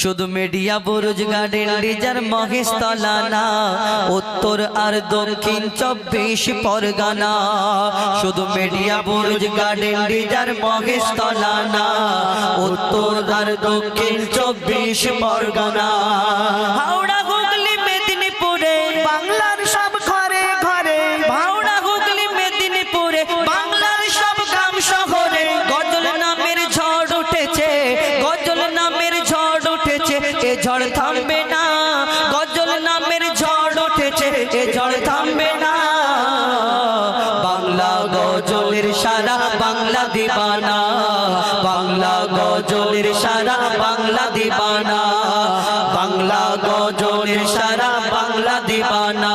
শুধু media Buruj garden রিজার Maheshtala না, উত্তর আর দক্ষিণ 24 পরগনা। শুধু মিডিয়া বুরুজ গার্ডেন রিজার মহেশতলা না, উত্তর আর দক্ষিণ 24 পরগনা। হাওড়া হুগলি মেদিনীপুরে বাংলার সব ঘরে ঘরে, হাওড়া হুগলি মেদিনীপুরে বাংলার সব গ্রাম শহরে গজল নামের ঝড় উঠেছে, গজল নামের ঝড় উঠেছে, এ ঝড় থামবে না। গজল নামের ঝড় উঠেছে, এ ঝড় থামবে না। বাংলা গজলের সারা বাংলা দিবানা, বাংলা গজলের সারা বাংলা দিবানা, বাংলা গজলের সারা বাংলা দিবানা।